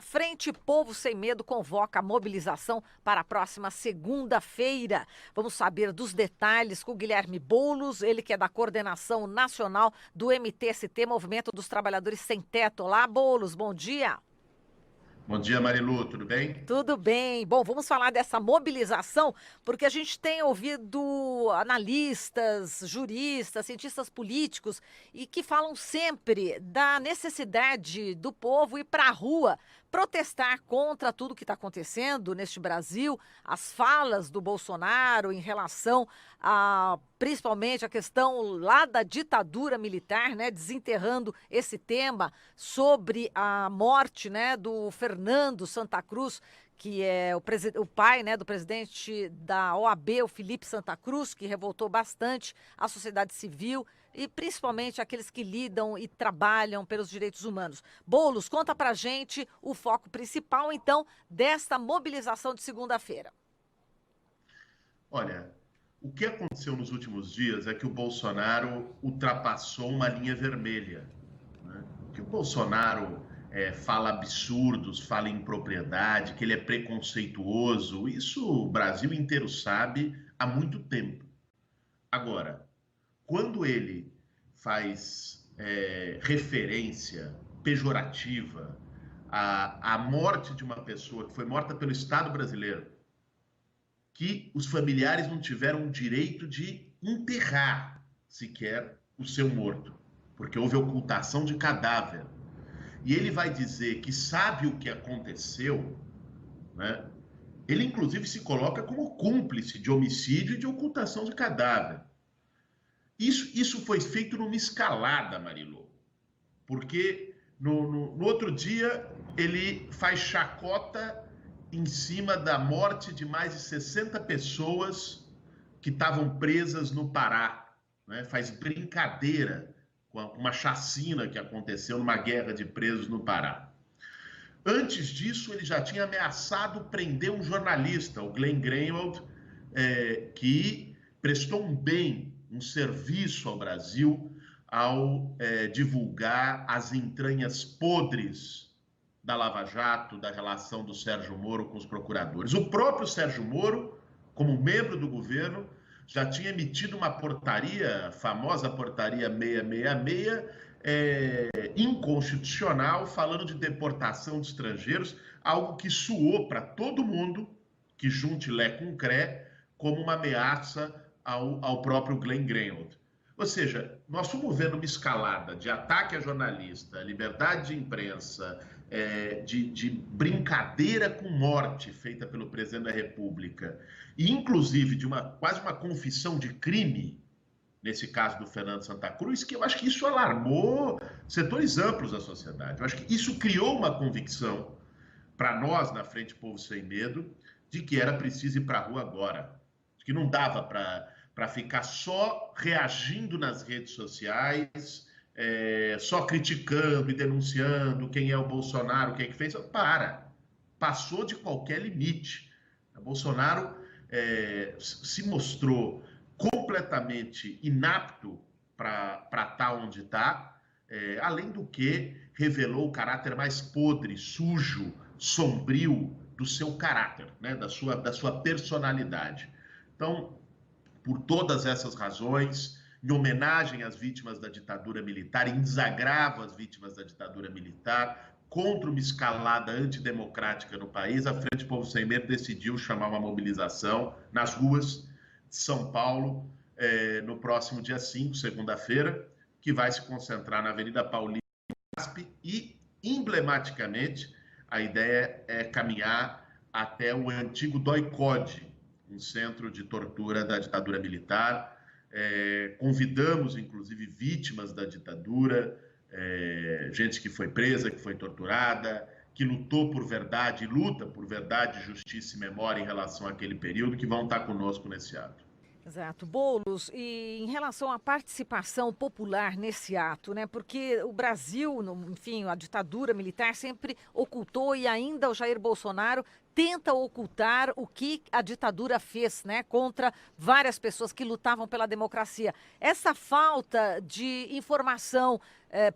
Frente Povo Sem Medo convoca a mobilização para a próxima segunda-feira. Vamos saber dos detalhes com o Guilherme Boulos, ele que é da coordenação nacional do MTST, Movimento dos Trabalhadores Sem Teto. Olá, Boulos, bom dia. Bom dia, Marilu, tudo bem? Tudo bem. Bom, vamos falar dessa mobilização, porque a gente tem ouvido analistas, juristas, cientistas políticos e que falam sempre da necessidade do povo ir para a rua protestar contra tudo que está acontecendo neste Brasil, as falas do Bolsonaro em relação a, principalmente, a questão lá da ditadura militar, né, desenterrando esse tema sobre a morte, né, do Fernando Santa Cruz, que é o pai, né, do presidente da OAB, o Felipe Santa Cruz, que revoltou bastante a sociedade civil e principalmente aqueles que lidam e trabalham pelos direitos humanos. Boulos, conta pra gente o foco principal, então, desta mobilização de segunda-feira. Olha, o que aconteceu nos últimos dias é que o Bolsonaro ultrapassou uma linha vermelha, né? Que o Bolsonaro fala absurdos, fala impropriedade, que ele é preconceituoso, isso o Brasil inteiro sabe há muito tempo. Agora, quando ele faz referência pejorativa à morte de uma pessoa que foi morta pelo Estado brasileiro, que os familiares não tiveram o direito de enterrar sequer o seu morto, porque houve ocultação de cadáver. E ele vai dizer que sabe o que aconteceu, né? Ele inclusive se coloca como cúmplice de homicídio e de ocultação de cadáver. Isso foi feito numa escalada, Marilu, porque no outro dia ele faz chacota em cima da morte de mais de 60 pessoas que estavam presas no Pará, né? Faz brincadeira com uma chacina que aconteceu numa guerra de presos no Pará. Antes disso, ele já tinha ameaçado prender um jornalista, o Glenn Greenwald, que prestou um serviço ao Brasil ao divulgar as entranhas podres da Lava Jato, da relação do Sérgio Moro com os procuradores. O próprio Sérgio Moro, como membro do governo, já tinha emitido uma portaria, a famosa portaria 666, inconstitucional, falando de deportação de estrangeiros, algo que soou para todo mundo, que junte Lé com Cré, como uma ameaça ao próprio Glenn Greenwald. Ou seja, nós fomos vendo uma escalada de ataque a jornalista, liberdade de imprensa, de brincadeira com morte feita pelo presidente da República, e inclusive de quase uma confissão de crime, nesse caso do Fernando Santa Cruz, que eu acho que isso alarmou setores amplos da sociedade. Eu acho que isso criou uma convicção para nós, na Frente Povo Sem Medo, de que era preciso ir para a rua agora, de que não dava para ficar só reagindo nas redes sociais, só criticando e denunciando quem é o Bolsonaro, quem é que fez. Passou de qualquer limite. O Bolsonaro se mostrou completamente inapto para estar onde está, além do que revelou o caráter mais podre, sujo, sombrio do seu caráter, né? da sua personalidade. Então, por todas essas razões, em homenagem às vítimas da ditadura militar, em desagravo às vítimas da ditadura militar, contra uma escalada antidemocrática no país, a Frente Povo Sem Medo decidiu chamar uma mobilização nas ruas de São Paulo, no próximo dia 5, segunda-feira, que vai se concentrar na Avenida Paulista e, emblematicamente, a ideia é caminhar até o antigo DOI-CODE, um centro de tortura da ditadura militar. Convidamos, inclusive, vítimas da ditadura, gente que foi presa, que foi torturada, que lutou por verdade, luta por verdade, justiça e memória em relação àquele período, que vão estar conosco nesse ato. Exato. Boulos, e em relação à participação popular nesse ato, né? Porque o Brasil, enfim, a ditadura militar sempre ocultou e ainda o Jair Bolsonaro tenta ocultar o que a ditadura fez, né? Contra várias pessoas que lutavam pela democracia. Essa falta de informação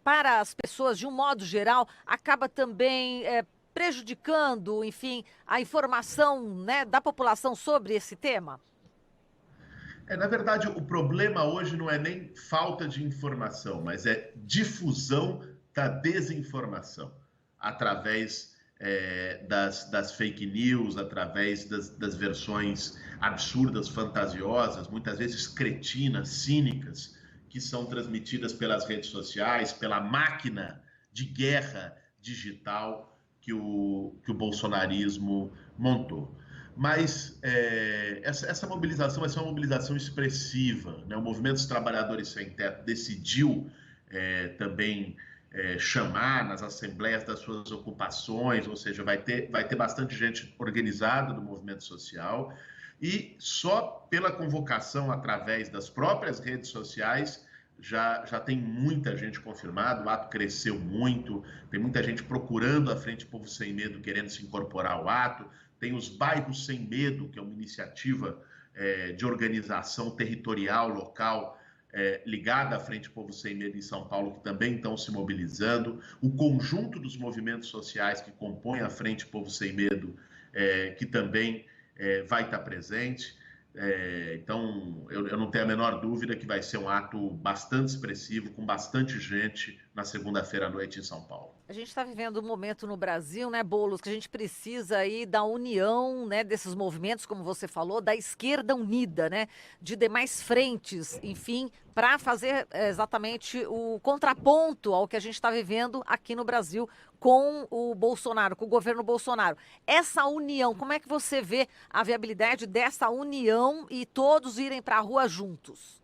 para as pessoas, de um modo geral, acaba também prejudicando, enfim, a informação, né, da população sobre esse tema? Na verdade, o problema hoje não é nem falta de informação, mas é difusão da desinformação através das fake news, através das versões absurdas, fantasiosas, muitas vezes cretinas, cínicas, que são transmitidas pelas redes sociais, pela máquina de guerra digital que o bolsonarismo montou. Mas essa mobilização vai ser uma mobilização expressiva, né? O Movimento dos Trabalhadores Sem Teto decidiu também chamar nas assembleias das suas ocupações, ou seja, vai ter bastante gente organizada do movimento social, e só pela convocação através das próprias redes sociais já tem muita gente confirmada, o ato cresceu muito, tem muita gente procurando a Frente Povo Sem Medo, querendo se incorporar ao ato. Tem os Bairros Sem Medo, que é uma iniciativa de organização territorial, local, ligada à Frente Povo Sem Medo em São Paulo, que também estão se mobilizando. O conjunto dos movimentos sociais que compõem a Frente Povo Sem Medo, que também vai estar presente. Então, eu não tenho a menor dúvida que vai ser um ato bastante expressivo, com bastante gente na segunda-feira à noite em São Paulo. A gente está vivendo um momento no Brasil, né, Boulos, que a gente precisa aí da união, né, desses movimentos, como você falou, da esquerda unida, né, de demais frentes, enfim, para fazer exatamente o contraponto ao que a gente está vivendo aqui no Brasil com o Bolsonaro, com o governo Bolsonaro. Essa união, como é que você vê a viabilidade dessa união e todos irem para a rua juntos?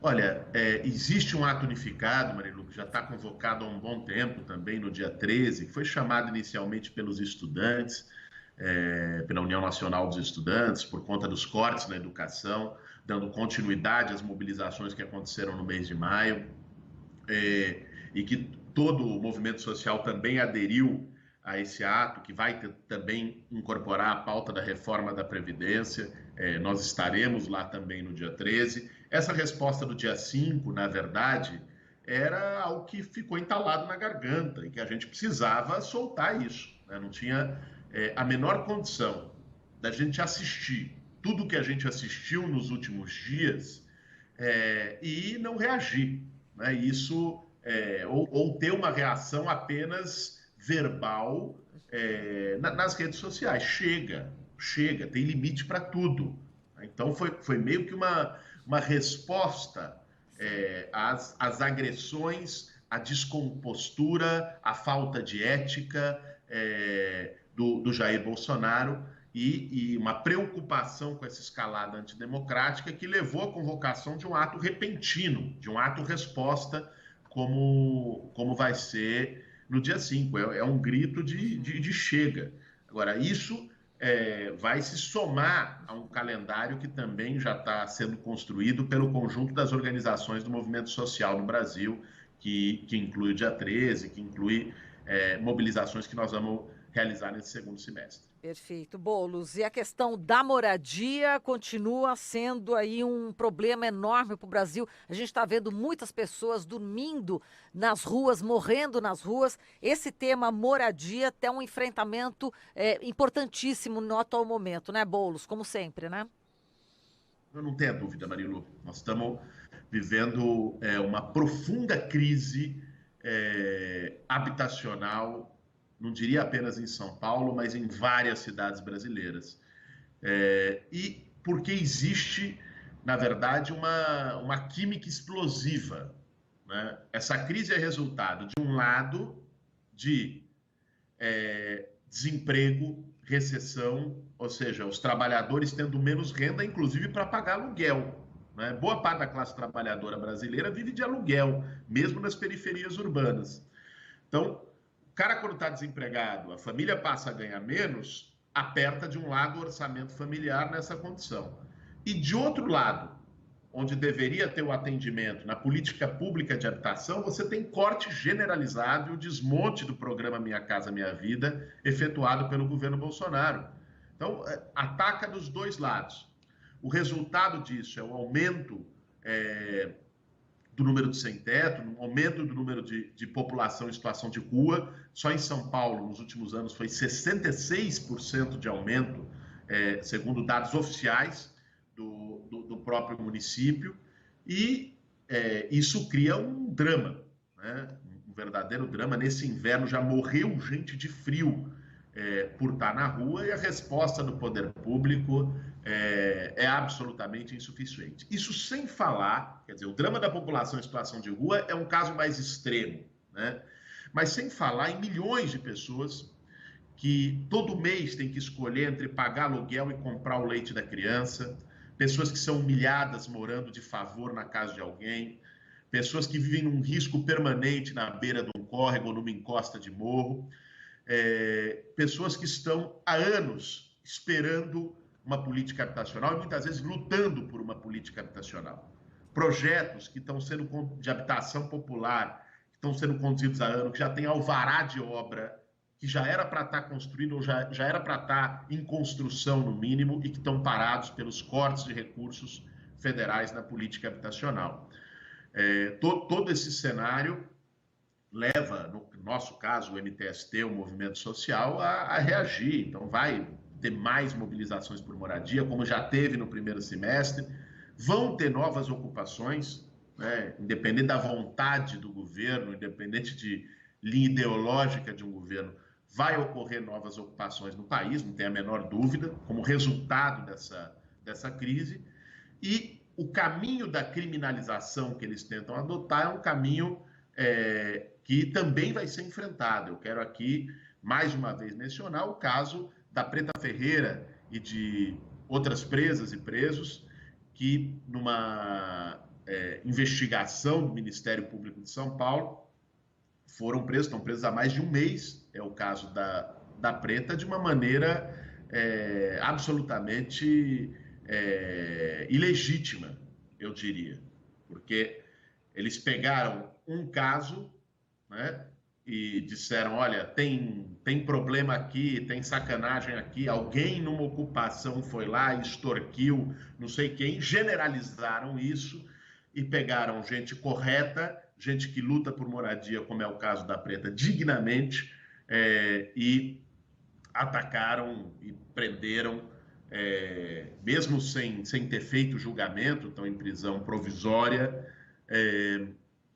Olha, existe um ato unificado, Marilu, que já está convocado há um bom tempo também, no dia 13, que foi chamado inicialmente pelos estudantes, pela União Nacional dos Estudantes, por conta dos cortes na educação, dando continuidade às mobilizações que aconteceram no mês de maio, e que todo o movimento social também aderiu a esse ato, que vai também incorporar a pauta da reforma da Previdência. Nós estaremos lá também no dia 13. Essa resposta do dia 5, na verdade, era algo que ficou entalado na garganta e que a gente precisava soltar isso, né? Não tinha a menor condição da gente assistir tudo que a gente assistiu nos últimos dias e não reagir, né? Isso, ou ter uma reação apenas verbal nas redes sociais. Chega, tem limite para tudo. Então foi meio que uma resposta às agressões, à descompostura, à falta de ética do Jair Bolsonaro e uma preocupação com essa escalada antidemocrática que levou à convocação de um ato repentino, de um ato resposta, como vai ser no dia 5. É um grito de chega. Agora, isso vai se somar a um calendário que também já está sendo construído pelo conjunto das organizações do movimento social no Brasil, que inclui o dia 13, que inclui mobilizações que nós vamos realizar nesse segundo semestre. Perfeito, Boulos. E a questão da moradia continua sendo aí um problema enorme para o Brasil. A gente está vendo muitas pessoas dormindo nas ruas, morrendo nas ruas. Esse tema moradia tem um enfrentamento importantíssimo no atual momento, né, Boulos? Como sempre, né? Eu não tenho dúvida, Marilu. Nós estamos vivendo uma profunda crise habitacional, não diria apenas em São Paulo, mas em várias cidades brasileiras. E porque existe, na verdade, uma química explosiva, né? Essa crise é resultado, de um lado, de desemprego, recessão, ou seja, os trabalhadores tendo menos renda, inclusive para pagar aluguel, né? Boa parte da classe trabalhadora brasileira vive de aluguel, mesmo nas periferias urbanas. Então, o cara, quando está desempregado, a família passa a ganhar menos, aperta de um lado o orçamento familiar nessa condição. E de outro lado, onde deveria ter o atendimento na política pública de habitação, você tem corte generalizado e o desmonte do programa Minha Casa Minha Vida, efetuado pelo governo Bolsonaro. Então, ataca dos dois lados. O resultado disso é o aumento do número de sem-teto, no aumento do número de população em situação de rua. Só em São Paulo, nos últimos anos, foi 66% de aumento, segundo dados oficiais do próprio município. E isso cria um drama, né? Um verdadeiro drama. Nesse inverno já morreu gente de frio por estar na rua, e a resposta do poder público é absolutamente insuficiente. Isso sem falar, quer dizer, o drama da população em situação de rua é um caso mais extremo, né? Mas sem falar em milhões de pessoas que todo mês têm que escolher entre pagar aluguel e comprar o leite da criança, pessoas que são humilhadas morando de favor na casa de alguém, pessoas que vivem num risco permanente na beira de um córrego ou numa encosta de morro, pessoas que estão há anos esperando uma política habitacional e muitas vezes lutando por uma política habitacional. Projetos que estão sendo de habitação popular, que estão sendo conduzidos há anos, que já tem alvará de obra, que já era para estar construído ou já era para estar em construção, no mínimo, e que estão parados pelos cortes de recursos federais na política habitacional. Todo esse cenário leva, no nosso caso, o MTST, o movimento social, a reagir. Então, vai ter mais mobilizações por moradia, como já teve no primeiro semestre. Vão ter novas ocupações, né? Independente da vontade do governo, independente de linha ideológica de um governo, vai ocorrer novas ocupações no país, não tem a menor dúvida, como resultado dessa crise. E o caminho da criminalização que eles tentam adotar é um caminho que também vai ser enfrentado. Eu quero aqui, mais uma vez, mencionar o caso da Preta Ferreira e de outras presas e presos que, numa investigação do Ministério Público de São Paulo, foram presos, estão presos há mais de um mês. É o caso da Preta, de uma maneira absolutamente ilegítima, eu diria, porque eles pegaram um caso, né, e disseram, olha, tem problema aqui, tem sacanagem aqui, alguém numa ocupação foi lá e extorquiu não sei quem, generalizaram isso e pegaram gente correta, gente que luta por moradia, como é o caso da Preta, dignamente, e atacaram e prenderam, mesmo sem ter feito julgamento, estão em prisão provisória,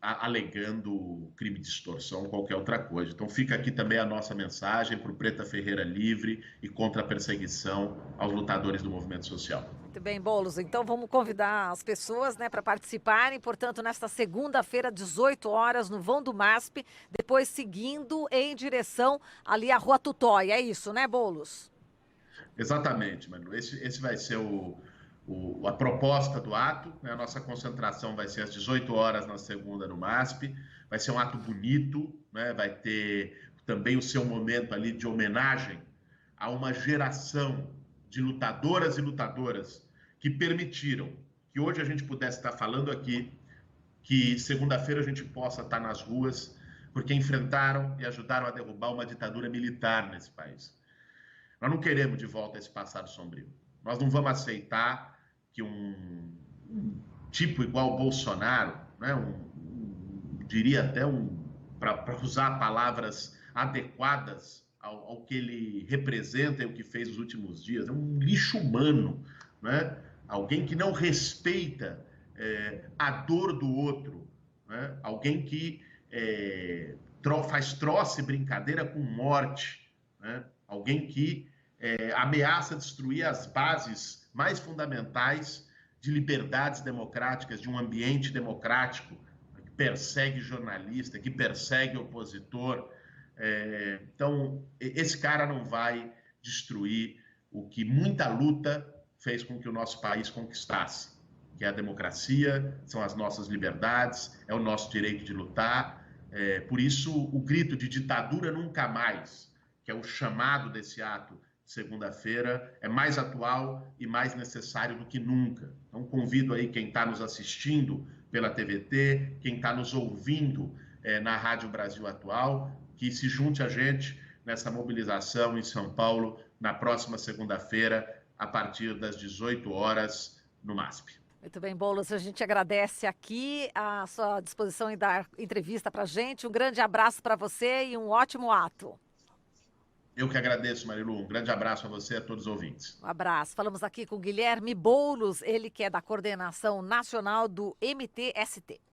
alegando crime de extorsão ou qualquer outra coisa. Então fica aqui também a nossa mensagem para o Preta Ferreira livre e contra a perseguição aos lutadores do movimento social. Muito bem, Boulos. Então vamos convidar as pessoas, né, para participarem. Portanto, nesta segunda-feira, 18 horas, no vão do MASP, depois seguindo em direção ali à Rua Tutóia. É isso, né, Boulos? Exatamente, Manu. Esse vai ser a proposta do ato, né? A nossa concentração vai ser às 18 horas na segunda no MASP. Vai ser um ato bonito, né? Vai ter também o seu momento ali de homenagem a uma geração de lutadoras e lutadoras que permitiram que hoje a gente pudesse estar falando aqui, que segunda-feira a gente possa estar nas ruas, porque enfrentaram e ajudaram a derrubar uma ditadura militar nesse país. Nós não queremos de volta esse passado sombrio. Nós não vamos aceitar que um tipo igual o Bolsonaro, né, diria até para usar palavras adequadas ao que ele representa e o que fez nos últimos dias, é um lixo humano, né? Alguém que não respeita a dor do outro, né? Alguém que faz troça e brincadeira com morte, né? Alguém que ameaça destruir as bases mais fundamentais de liberdades democráticas, de um ambiente democrático, que persegue jornalista, que persegue opositor. Então, esse cara não vai destruir o que muita luta fez com que o nosso país conquistasse, que é a democracia, são as nossas liberdades, é o nosso direito de lutar. Por isso, o grito de ditadura nunca mais, que é o chamado desse ato de segunda-feira, é mais atual e mais necessário do que nunca. Então, convido aí quem está nos assistindo pela TVT, quem está nos ouvindo na Rádio Brasil Atual, que se junte a gente nessa mobilização em São Paulo na próxima segunda-feira, a partir das 18 horas, no MASP. Muito bem, Boulos, a gente agradece aqui a sua disposição em dar entrevista para a gente. Um grande abraço para você e um ótimo ato. Eu que agradeço, Marilu. Um grande abraço a você e a todos os ouvintes. Um abraço. Falamos aqui com Guilherme Boulos, ele que é da coordenação nacional do MTST.